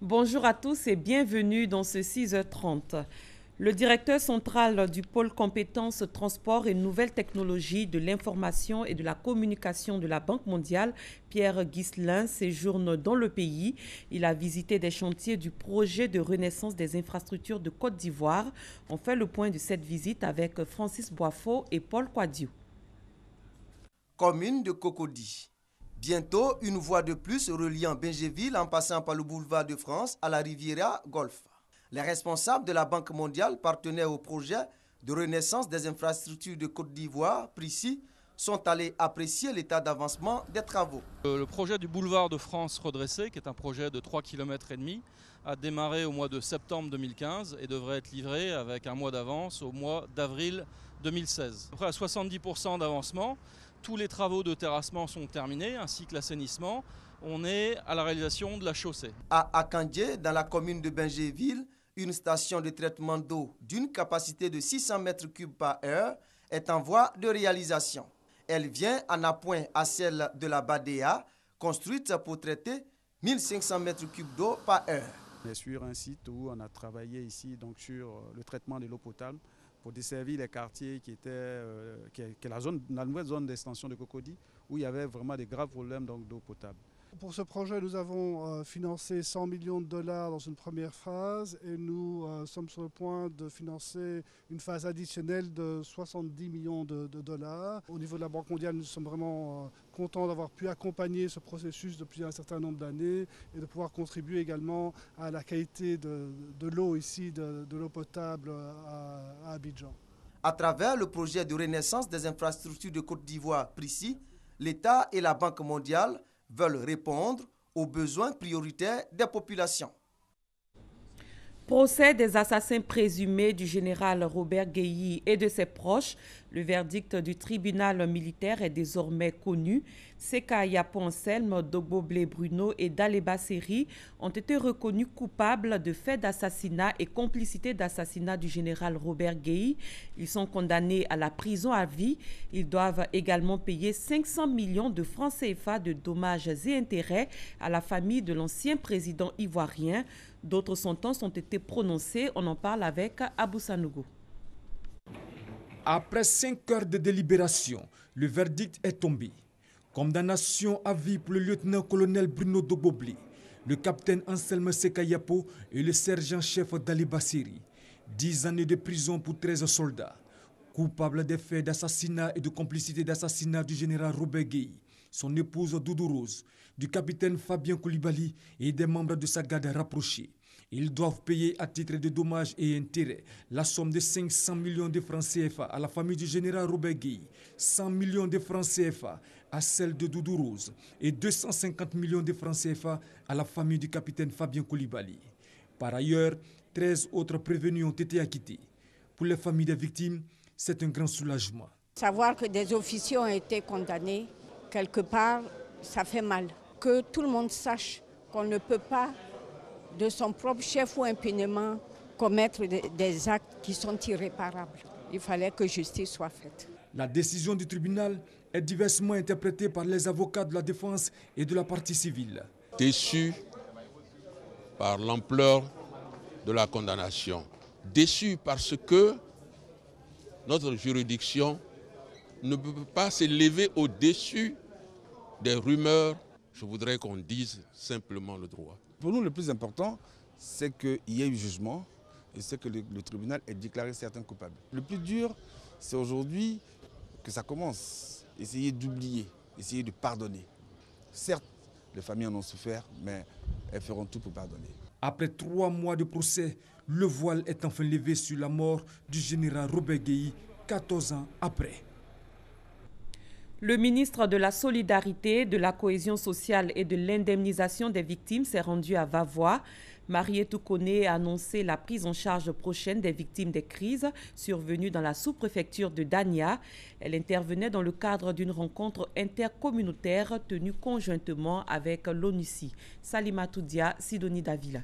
Bonjour à tous et bienvenue dans ce 6h30. Le directeur central du pôle compétences transport et nouvelles technologies de l'information et de la communication de la Banque mondiale, Pierre Ghislain, séjourne dans le pays. Il a visité des chantiers du projet de renaissance des infrastructures de Côte d'Ivoire. On fait le point de cette visite avec Francis Boifo et Paul Quadiou. Commune de Cocody. Bientôt, une voie de plus reliant Bingéville en passant par le boulevard de France à la Riviera Golf. Les responsables de la Banque mondiale, partenaires au projet de renaissance des infrastructures de Côte d'Ivoire, PRICI, sont allés apprécier l'état d'avancement des travaux. Le projet du boulevard de France redressé, qui est un projet de 3,5 km, a démarré au mois de septembre 2015 et devrait être livré avec un mois d'avance au mois d'avril 2016. Après à 70% d'avancement, tous les travaux de terrassement sont terminés, ainsi que l'assainissement. On est à la réalisation de la chaussée. À Akandje, dans la commune de Bingéville, une station de traitement d'eau d'une capacité de 600 m3 par heure est en voie de réalisation. Elle vient en appoint à celle de la Badea, construite pour traiter 1500 m3 d'eau par heure. On est sur un site où on a travaillé ici donc sur le traitement de l'eau potable pour desservir les quartiers qui étaient la nouvelle zone d'extension de Cocody, où il y avait vraiment des graves problèmes d'eau potable. Pour ce projet, nous avons financé 100 millions de dollars dans une première phase et nous sommes sur le point de financer une phase additionnelle de 70 millions de dollars. Au niveau de la Banque mondiale, nous sommes vraiment contents d'avoir pu accompagner ce processus depuis un certain nombre d'années et de pouvoir contribuer également à la qualité de l'eau ici, de l'eau potable à Abidjan. À travers le projet de renaissance des infrastructures de Côte d'Ivoire, PRICI, l'État et la Banque mondiale veulent répondre aux besoins prioritaires des populations. Procès des assassins présumés du général Robert Guéhi et de ses proches. Le verdict du tribunal militaire est désormais connu. Seka Yapo Anselme, Dogboblé Bruno et Daleba Seri ont été reconnus coupables de faits d'assassinat et complicité d'assassinat du général Robert Guéhi. Ils sont condamnés à la prison à vie. Ils doivent également payer 500 millions de francs CFA de dommages et intérêts à la famille de l'ancien président ivoirien. D'autres sentences ont été prononcées. On en parle avec Abou Sanogo. Après 5 heures de délibération, le verdict est tombé. Condamnation à vie pour le lieutenant-colonel Bruno Dogboblé, le capitaine Anselme Seka Yapo et le sergent-chef Dali Bassiri. 10 années de prison pour 13 soldats. Coupables des faits d'assassinat et de complicité d'assassinat du général Robert Guéhi, son épouse Doudou Rose, du capitaine Fabien Koulibaly et des membres de sa garde rapprochée. Ils doivent payer à titre de dommages et intérêts la somme de 500 millions de francs CFA à la famille du général Robert Guéhi, 100 millions de francs CFA à celle de Doudou Rose et 250 millions de francs CFA à la famille du capitaine Fabien Koulibaly. Par ailleurs, 13 autres prévenus ont été acquittés. Pour les familles des victimes, c'est un grand soulagement. Savoir que des officiers ont été condamnés, quelque part, ça fait mal. Que tout le monde sache qu'on ne peut pas, de son propre chef ou impunément, commettre des actes qui sont irréparables. Il fallait que justice soit faite. La décision du tribunal est diversement interprétée par les avocats de la défense et de la partie civile. Déçu par l'ampleur de la condamnation. Déçu parce que notre juridiction ne peut pas s'élever au-dessus des rumeurs. Je voudrais qu'on dise simplement le droit. Pour nous, le plus important, c'est qu'il y ait eu jugement et c'est que le tribunal ait déclaré certains coupables. Le plus dur, c'est aujourd'hui que ça commence. Essayer d'oublier, essayer de pardonner. Certes, les familles en ont souffert, mais elles feront tout pour pardonner. Après 3 mois de procès, le voile est enfin levé sur la mort du général Robert Guéhi, 14 ans après. Le ministre de la Solidarité, de la Cohésion sociale et de l'indemnisation des victimes s'est rendu à Vavois. Marietou Koné a annoncé la prise en charge prochaine des victimes des crises survenues dans la sous-préfecture de Dania. Elle intervenait dans le cadre d'une rencontre intercommunautaire tenue conjointement avec l'ONUCI. Salima Toudia, Sidonie Davila.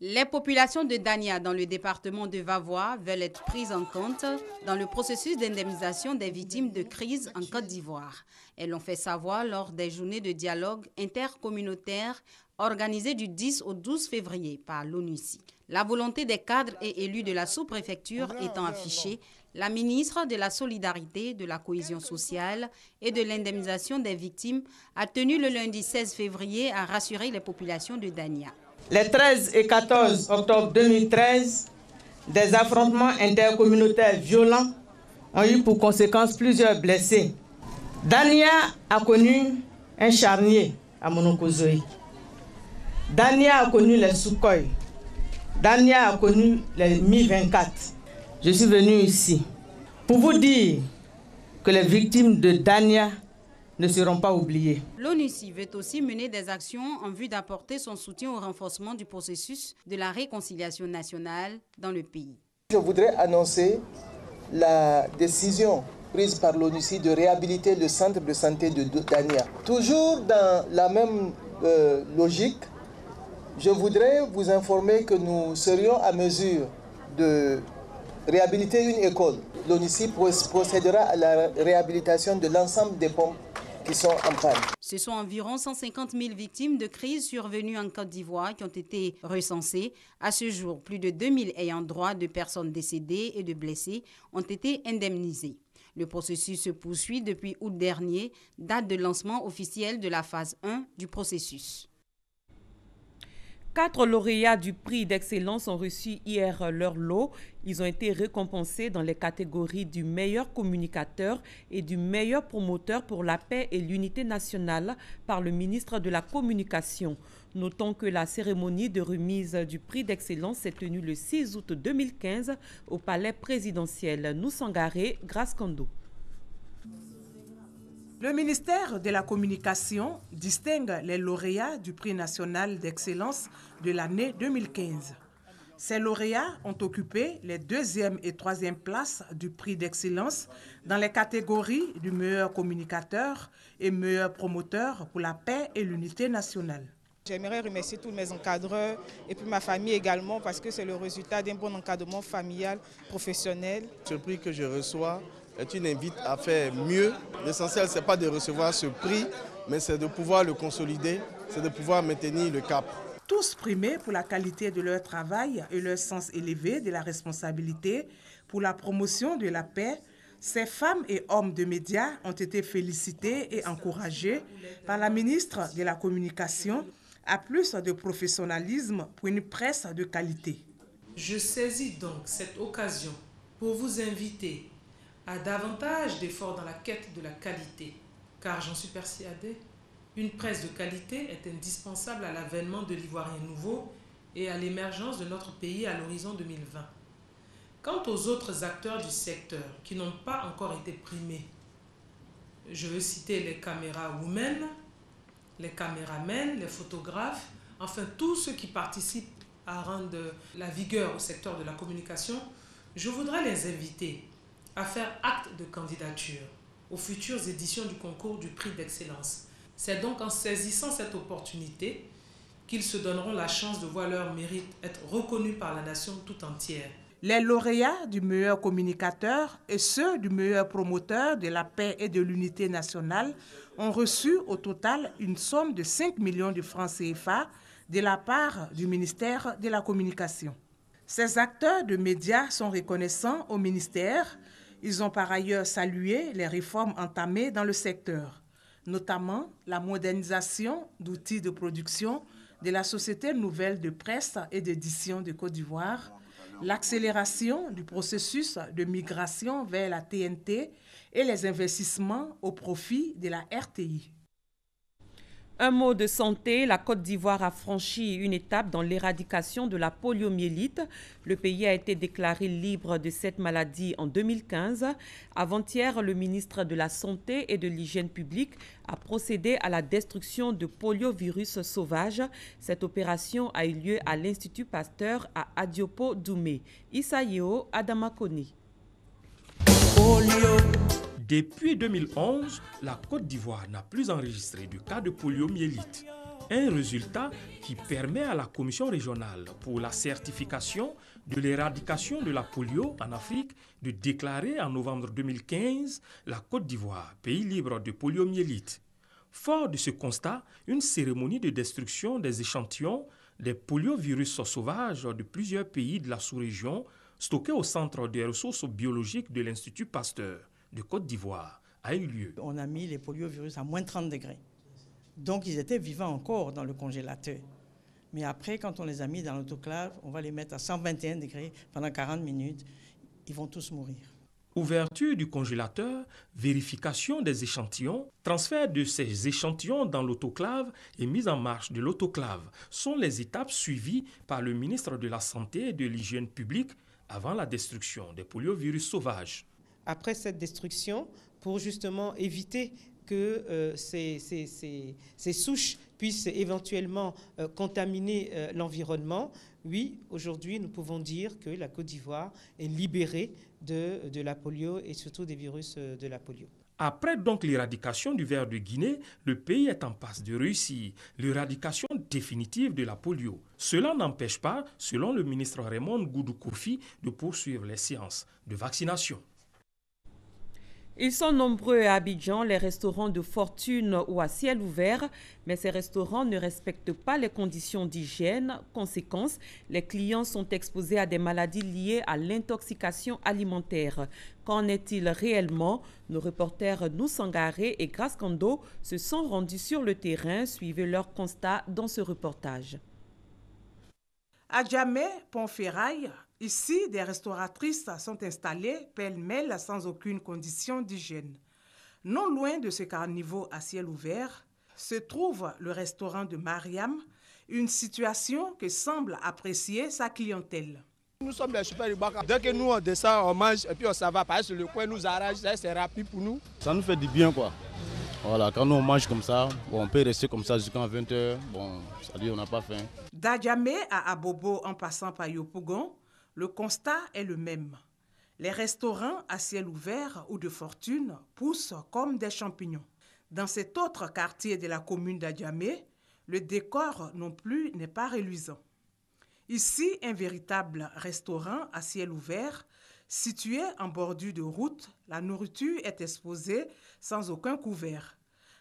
Les populations de Dania dans le département de Vavois veulent être prises en compte dans le processus d'indemnisation des victimes de crise en Côte d'Ivoire. Elles l'ont fait savoir lors des journées de dialogue intercommunautaire organisée du 10 au 12 février par l'ONUCI. La volonté des cadres et élus de la sous-préfecture étant affichée, la ministre de la Solidarité, de la Cohésion sociale et de l'indemnisation des victimes a tenu le lundi 16 février à rassurer les populations de Dania. Les 13 et 14 octobre 2013, des affrontements intercommunautaires violents ont eu pour conséquence plusieurs blessés. Dania a connu un charnier à Monokozoï. Dania a connu les Sukhoi. Dania a connu les Mi-24. Je suis venu ici pour vous dire que les victimes de Dania ne seront pas oubliées. L'ONUCI veut aussi mener des actions en vue d'apporter son soutien au renforcement du processus de la réconciliation nationale dans le pays. Je voudrais annoncer la décision prise par l'ONUCI de réhabiliter le centre de santé de Dania. Toujours dans la même logique, je voudrais vous informer que nous serions à mesure de réhabiliter une école. L'ONUCI procédera à la réhabilitation de l'ensemble des pompes qui sont en panne. Ce sont environ 150 000 victimes de crise survenues en Côte d'Ivoire qui ont été recensées. À ce jour, plus de 2000 ayants droit de personnes décédées et de blessés ont été indemnisés. Le processus se poursuit depuis août dernier, date de lancement officiel de la phase 1 du processus. 4 lauréats du prix d'excellence ont reçu hier leur lot. Ils ont été récompensés dans les catégories du meilleur communicateur et du meilleur promoteur pour la paix et l'unité nationale par le ministre de la Communication. Notons que la cérémonie de remise du prix d'excellence s'est tenue le 6 août 2015 au palais présidentiel. Nousangaré, Grace Kondo. Le ministère de la Communication distingue les lauréats du prix national d'excellence de l'année 2015. Ces lauréats ont occupé les 2e et 3e places du prix d'excellence dans les catégories du meilleur communicateur et meilleur promoteur pour la paix et l'unité nationale. J'aimerais remercier tous mes encadreurs et puis ma famille également parce que c'est le résultat d'un bon encadrement familial, professionnel. Ce prix que je reçois est une invite à faire mieux. L'essentiel, ce n'est pas de recevoir ce prix, mais c'est de pouvoir le consolider, c'est de pouvoir maintenir le cap. Tous primés pour la qualité de leur travail et leur sens élevé de la responsabilité pour la promotion de la paix, ces femmes et hommes de médias ont été félicités et encouragés par la ministre de la Communication à plus de professionnalisme pour une presse de qualité. Je saisis donc cette occasion pour vous inviter à davantage d'efforts dans la quête de la qualité, car j'en suis persuadée, une presse de qualité est indispensable à l'avènement de l'Ivoirien nouveau et à l'émergence de notre pays à l'horizon 2020. Quant aux autres acteurs du secteur qui n'ont pas encore été primés, je veux citer les caméras women, les caméramens, les photographes, enfin tous ceux qui participent à rendre la vigueur au secteur de la communication, je voudrais les inviter à faire acte de candidature aux futures éditions du concours du prix d'excellence. C'est donc en saisissant cette opportunité qu'ils se donneront la chance de voir leur mérite être reconnus par la nation tout entière. Les lauréats du meilleur communicateur et ceux du meilleur promoteur de la paix et de l'unité nationale ont reçu au total une somme de 5 millions de francs CFA de la part du ministère de la Communication. Ces acteurs de médias sont reconnaissants au ministère. Ils ont par ailleurs salué les réformes entamées dans le secteur, notamment la modernisation d'outils de production de la Société nouvelle de presse et d'édition de Côte d'Ivoire, l'accélération du processus de migration vers la TNT et les investissements au profit de la RTI. Un mot de santé, la Côte d'Ivoire a franchi une étape dans l'éradication de la poliomyélite. Le pays a été déclaré libre de cette maladie en 2015. Avant-hier, le ministre de la Santé et de l'Hygiène publique a procédé à la destruction de poliovirus sauvages. Cette opération a eu lieu à l'Institut Pasteur à Adiopo Doumé. Issaïo Adamakoni. Depuis 2011, la Côte d'Ivoire n'a plus enregistré de cas de poliomyélite. Un résultat qui permet à la Commission régionale pour la certification de l'éradication de la polio en Afrique de déclarer en novembre 2015 la Côte d'Ivoire pays libre de poliomyélite. Fort de ce constat, une cérémonie de destruction des échantillons des poliovirus sauvages de plusieurs pays de la sous-région stockés au Centre des ressources biologiques de l'Institut Pasteur de Côte d'Ivoire a eu lieu. On a mis les poliovirus à moins 30 degrés. Donc ils étaient vivants encore dans le congélateur. Mais après, quand on les a mis dans l'autoclave, on va les mettre à 121 degrés pendant 40 minutes. Ils vont tous mourir. Ouverture du congélateur, vérification des échantillons, transfert de ces échantillons dans l'autoclave et mise en marche de l'autoclave sont les étapes suivies par le ministre de la Santé et de l'Hygiène publique avant la destruction des poliovirus sauvages. Après cette destruction, pour justement éviter que ces souches puissent éventuellement contaminer l'environnement, oui, aujourd'hui, nous pouvons dire que la Côte d'Ivoire est libérée de la polio et surtout des virus de la polio. Après donc l'éradication du ver de Guinée, le pays est en passe de réussir l'éradication définitive de la polio. Cela n'empêche pas, selon le ministre Raymond Goudou Kourfi, de poursuivre les séances de vaccination. Ils sont nombreux à Abidjan, les restaurants de fortune ou à ciel ouvert, mais ces restaurants ne respectent pas les conditions d'hygiène. Conséquence, les clients sont exposés à des maladies liées à l'intoxication alimentaire. Qu'en est-il réellement? Nos reporters Noussangaré et Grace Kando se sont rendus sur le terrain. Suivez leur constat dans ce reportage. À Djamé, Pont-Ferraille, ici, des restauratrices sont installées pêle-mêle sans aucune condition d'hygiène. Non loin de ce carniveau à ciel ouvert se trouve le restaurant de Mariam, une situation que semble apprécier sa clientèle. Nous sommes les super du Baka. Dès que nous on descend, on mange et puis on s'en va. Parce que le coin nous arrache, c'est rapide pour nous. Ça nous fait du bien quoi. Voilà, quand nous on mange comme ça, bon, on peut rester comme ça jusqu'à 20h. Bon, ça dit on n'a pas faim. D'Adjamé à Abobo en passant par Yopougon, le constat est le même. Les restaurants à ciel ouvert ou de fortune poussent comme des champignons. Dans cet autre quartier de la commune d'Adjamé, le décor non plus n'est pas reluisant. Ici, un véritable restaurant à ciel ouvert, situé en bordure de route, la nourriture est exposée sans aucun couvert.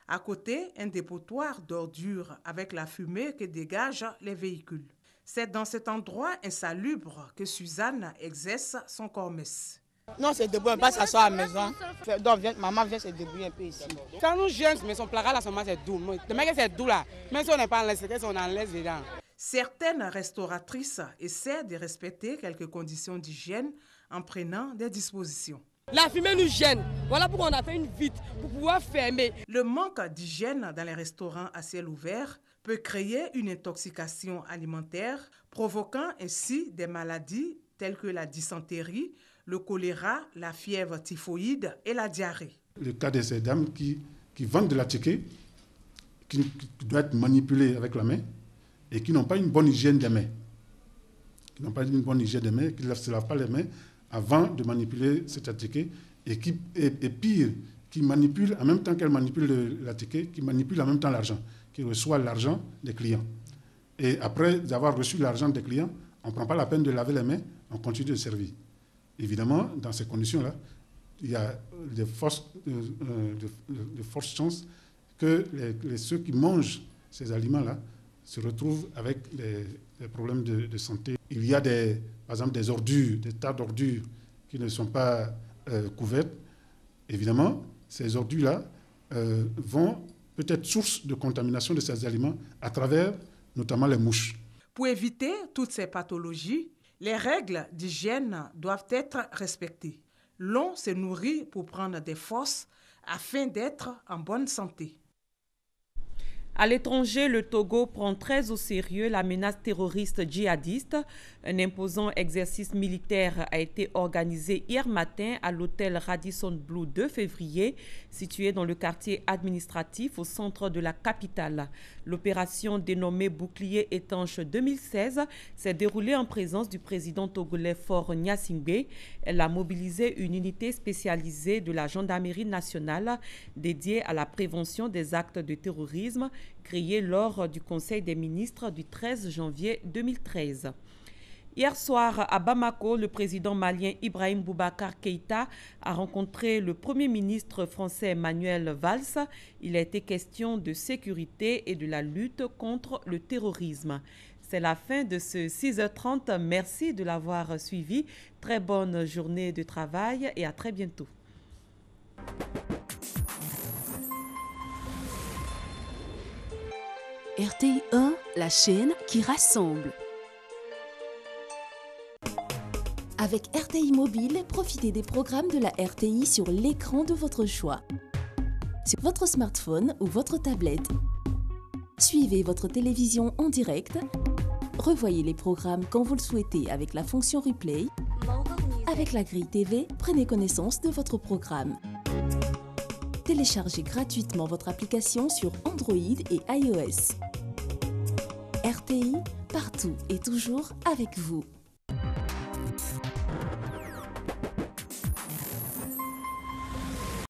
À côté, un dépotoir d'ordures avec la fumée que dégagent les véhicules. C'est dans cet endroit insalubre que Suzanne exerce son commerce. Non, c'est debout, on va s'asseoir à la maison. Donc, maman vient se débrouiller un peu ici. Quand nous jeunes, mais son plat là, c'est doux. Le mec, c'est doux là. Même si on n'est pas en l'aise, c'est qu'on en laisse dedans. Certaines restauratrices essaient de respecter quelques conditions d'hygiène en prenant des dispositions. La fumée nous gêne. Voilà pourquoi on a fait une vitre pour pouvoir fermer. Le manque d'hygiène dans les restaurants à ciel ouvert peut créer une intoxication alimentaire, provoquant ainsi des maladies telles que la dysenterie, le choléra, la fièvre typhoïde et la diarrhée. Le cas de ces dames qui vendent de la ticket, qui doit être manipulée avec la main et qui n'ont pas une bonne hygiène des mains. Qui n'ont pas une bonne hygiène des mains, qui ne se lavent pas les mains avant de manipuler cet ticket et pire, qui manipulent en même temps qu'elles manipulent la ticket, qui manipulent en même temps l'argent, qui reçoit l'argent des clients. Et après avoir reçu l'argent des clients, on ne prend pas la peine de laver les mains, on continue de servir. Évidemment, dans ces conditions-là, il y a de fortes chances que ceux qui mangent ces aliments-là se retrouvent avec des problèmes de santé. Il y a par exemple des ordures, des tas d'ordures qui ne sont pas couvertes. Évidemment, ces ordures-là vont peut-être source de contamination de ces aliments à travers notamment les mouches. Pour éviter toutes ces pathologies, les règles d'hygiène doivent être respectées. L'on se nourrit pour prendre des forces afin d'être en bonne santé. À l'étranger, le Togo prend très au sérieux la menace terroriste djihadiste. Un imposant exercice militaire a été organisé hier matin à l'hôtel Radisson Blu 2 février, situé dans le quartier administratif au centre de la capitale. L'opération dénommée Bouclier étanche 2016 s'est déroulée en présence du président togolais Faure Gnassingbé. Elle a mobilisé une unité spécialisée de la gendarmerie nationale dédiée à la prévention des actes de terrorisme, créée lors du Conseil des ministres du 13 janvier 2013. Hier soir, à Bamako, le président malien Ibrahim Boubacar Keïta a rencontré le Premier ministre français Manuel Valls. Il a été question de sécurité et de la lutte contre le terrorisme. C'est la fin de ce 6h30. Merci de l'avoir suivi. Très bonne journée de travail et à très bientôt. RTI 1, la chaîne qui rassemble. Avec RTI Mobile, profitez des programmes de la RTI sur l'écran de votre choix. Sur votre smartphone ou votre tablette. Suivez votre télévision en direct. Revoyez les programmes quand vous le souhaitez avec la fonction replay. Avec la grille TV, prenez connaissance de votre programme. Téléchargez gratuitement votre application sur Android et iOS. RTI, partout et toujours avec vous.